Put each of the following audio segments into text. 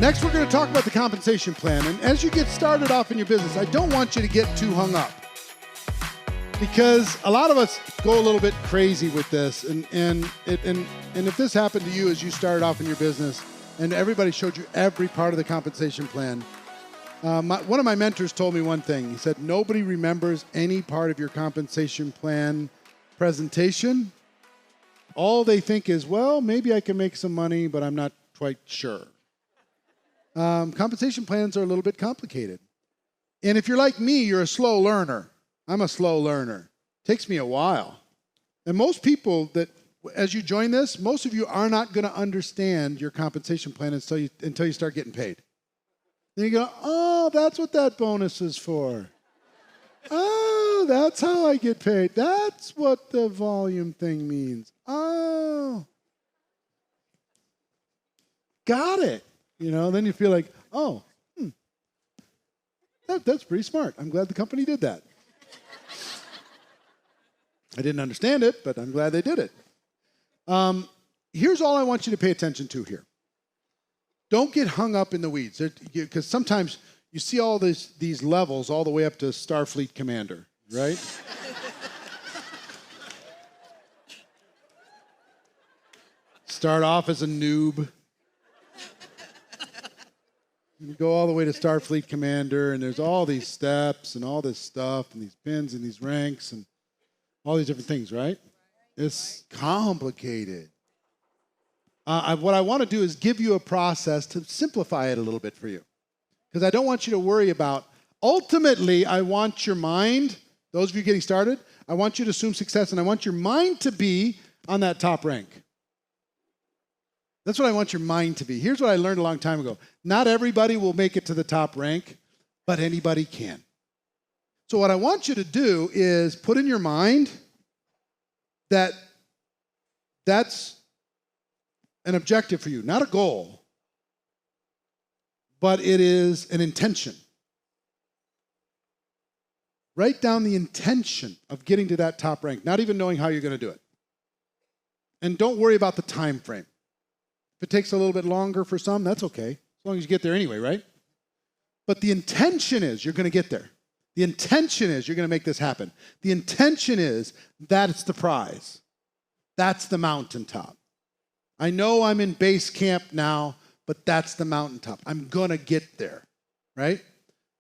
Next, we're going to talk about the compensation plan. And as you get started off in your business, I don't want you to get too hung up, because a lot of us go a little bit crazy with this. And if this happened to you as you started off in your business and everybody showed you every part of the compensation plan, one of my mentors told me one thing. He said, nobody remembers any part of your compensation plan presentation. All they think is, well, maybe I can make some money, but I'm not quite sure. Compensation plans are a little bit complicated. And if you're like me, you're a slow learner. I'm a slow learner. It takes me a while. And most people that, as you join this, most of you are not going to understand your compensation plan until you start getting paid. Then you go, oh, that's what that bonus is for. Oh, that's how I get paid. That's what the volume thing means. Oh, got it. You know, then you feel like, oh, that's pretty smart. I'm glad the company did that. I didn't understand it, but I'm glad they did it. Here's all I want you to pay attention to here. Don't get hung up in the weeds, because sometimes you see all these levels all the way up to Starfleet Commander, right? Start off as a noob. You go all the way to Starfleet Commander, and there's all these steps and all this stuff and these pins and these ranks and all these different things, right? It's complicated. What I want to do is give you a process to simplify it a little bit for you, because I don't want you to worry about, ultimately, I want your mind, those of you getting started, I want you to assume success, and I want your mind to be on that top rank. That's what I want your mind to be. Here's what I learned a long time ago. Not everybody will make it to the top rank, but anybody can. So what I want you to do is put in your mind that that's an objective for you, not a goal, but it is an intention. Write down the intention of getting to that top rank, not even knowing how you're going to do it. And don't worry about the time frame. If it takes a little bit longer for some, that's okay, as long as you get there anyway, right? But the intention is you're going to get there. The intention is you're going to make this happen. The intention is that's the prize. That's the mountaintop. I know I'm in base camp now, but that's the mountaintop. I'm going to get there, right?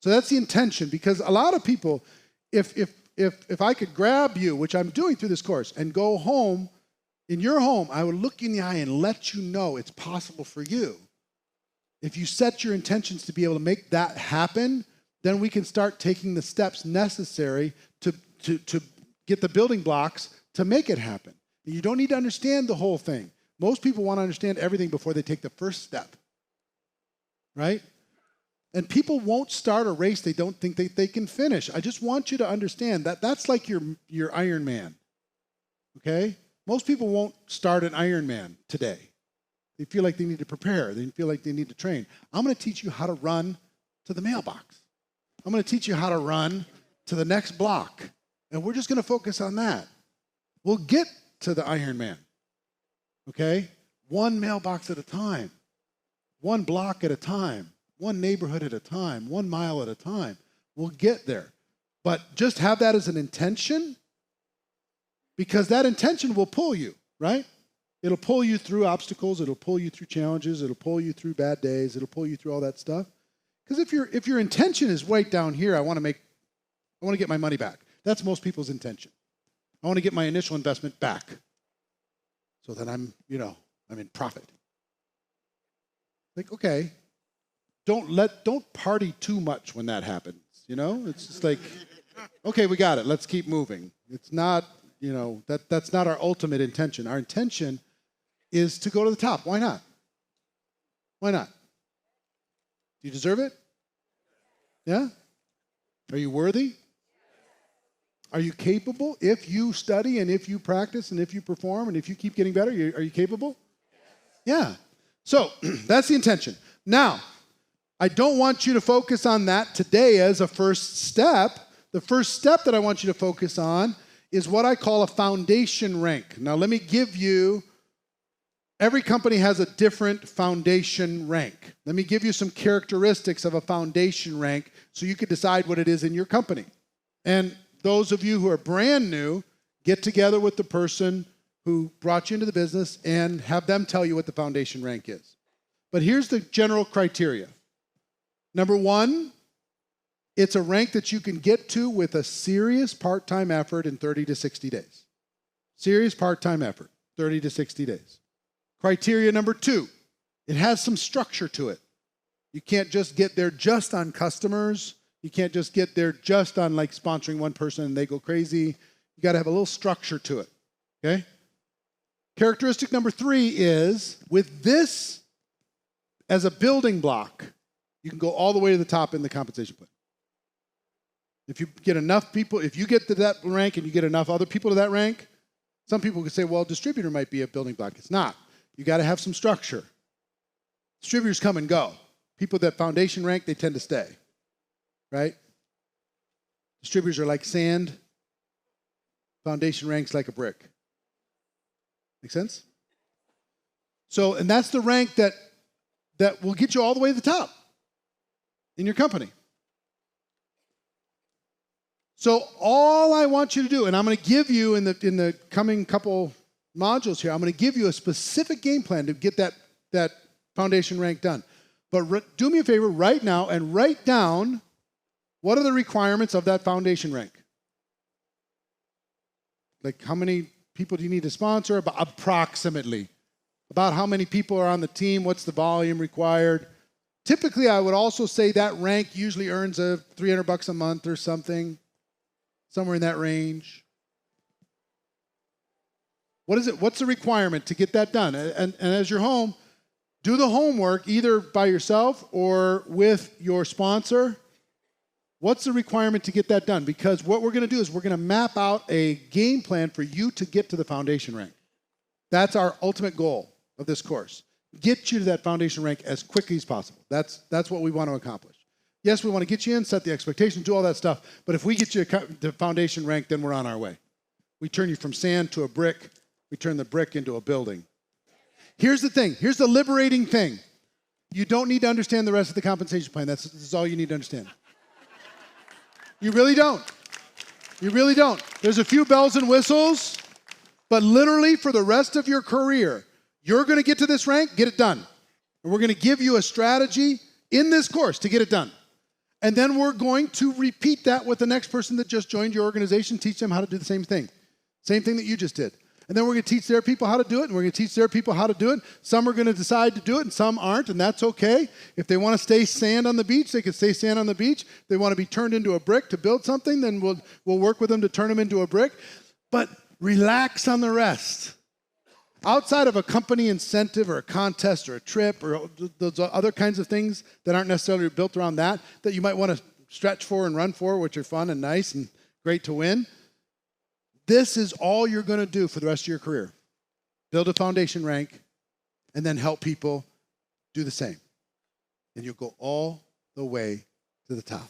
So that's the intention, because a lot of people, if I could grab you, which I'm doing through this course, and go home, in your home, I would look you in the eye and let you know it's possible for you. If you set your intentions to be able to make that happen, then we can start taking the steps necessary to get the building blocks to make it happen. You don't need to understand the whole thing. Most people want to understand everything before they take the first step, right? And people won't start a race they don't think they can finish. I just want you to understand that that's like your Iron Man, okay? Most people won't start an Ironman today. They feel like they need to prepare. They feel like they need to train. I'm going to teach you how to run to the mailbox. I'm going to teach you how to run to the next block. And we're just going to focus on that. We'll get to the Ironman, okay? One mailbox at a time. One block at a time. One neighborhood at a time. 1 mile at a time. We'll get there. But just have that as an intention, because that intention will pull you, right? It'll pull you through obstacles. It'll pull you through challenges. It'll pull you through bad days. It'll pull you through all that stuff. Because if your intention is right down here, I want to get my money back. That's most people's intention. I want to get my initial investment back, so that I'm in profit. Like, okay, don't party too much when that happens. You know, it's just like, okay, we got it. Let's keep moving. It's not. That's not our ultimate intention. Our intention is to go to the top. Why not? Why not? Do you deserve it? Yeah? Are you worthy? Are you capable? If you study and if you practice and if you perform and if you keep getting better, are you capable? Yeah. So that's the intention. Now, I don't want you to focus on that today as a first step. The first step that I want you to focus on is what I call a foundation rank. Now, let me give you Every company has a different foundation rank. Let me give you some characteristics of a foundation rank so you can decide what it is in your company. And those of you who are brand new, get together with the person who brought you into the business and have them tell you what the foundation rank is. But here's the general criteria. Number one, it's a rank that you can get to with a serious part-time effort in 30 to 60 days. Serious part-time effort, 30 to 60 days. Criteria number two, it has some structure to it. You can't just get there just on customers. You can't just get there just on like sponsoring one person and they go crazy. You got to have a little structure to it, okay? Characteristic number three is with this as a building block, you can go all the way to the top in the compensation plan. If you get enough people, if you get to that rank and you get enough other people to that rank, some people could say, well, distributor might be a building block. It's not. You got to have some structure. Distributors come and go. People that foundation rank, they tend to stay, right? Distributors are like sand. Foundation ranks like a brick. Make sense? So, and that's the rank that will get you all the way to the top in your company. So all I want you to do, and I'm going to give you in the coming couple modules here, I'm going to give you a specific game plan to get that foundation rank done. But do me a favor right now and write down what are the requirements of that foundation rank. Like how many people do you need to sponsor? Approximately. About how many people are on the team, what's the volume required. Typically, I would also say that rank usually earns $300 a month or something. Somewhere in that range. What is it? What's the requirement to get that done? And as you're home, do the homework either by yourself or with your sponsor. What's the requirement to get that done? Because what we're going to do is we're going to map out a game plan for you to get to the foundation rank. That's our ultimate goal of this course. Get you to that foundation rank as quickly as possible. That's what we want to accomplish. Yes, we want to get you in, set the expectations, do all that stuff. But if we get you to foundation rank, then we're on our way. We turn you from sand to a brick. We turn the brick into a building. Here's the thing. Here's the liberating thing. You don't need to understand the rest of the compensation plan. This is all you need to understand. You really don't. You really don't. There's a few bells and whistles, but literally for the rest of your career, you're going to get to this rank, get it done. And we're going to give you a strategy in this course to get it done. And then we're going to repeat that with the next person that just joined your organization, teach them how to do the same thing. Same thing that you just did. And then we're going to teach their people how to do it, and we're going to teach their people how to do it. Some are going to decide to do it, and some aren't, and that's okay. If they want to stay sand on the beach, they can stay sand on the beach. If they want to be turned into a brick to build something, then we'll work with them to turn them into a brick. But relax on the rest. Outside of a company incentive or a contest or a trip or those other kinds of things that aren't necessarily built around that you might want to stretch for and run for, which are fun and nice and great to win, this is all you're going to do for the rest of your career. Build a foundation rank and then help people do the same. And you'll go all the way to the top.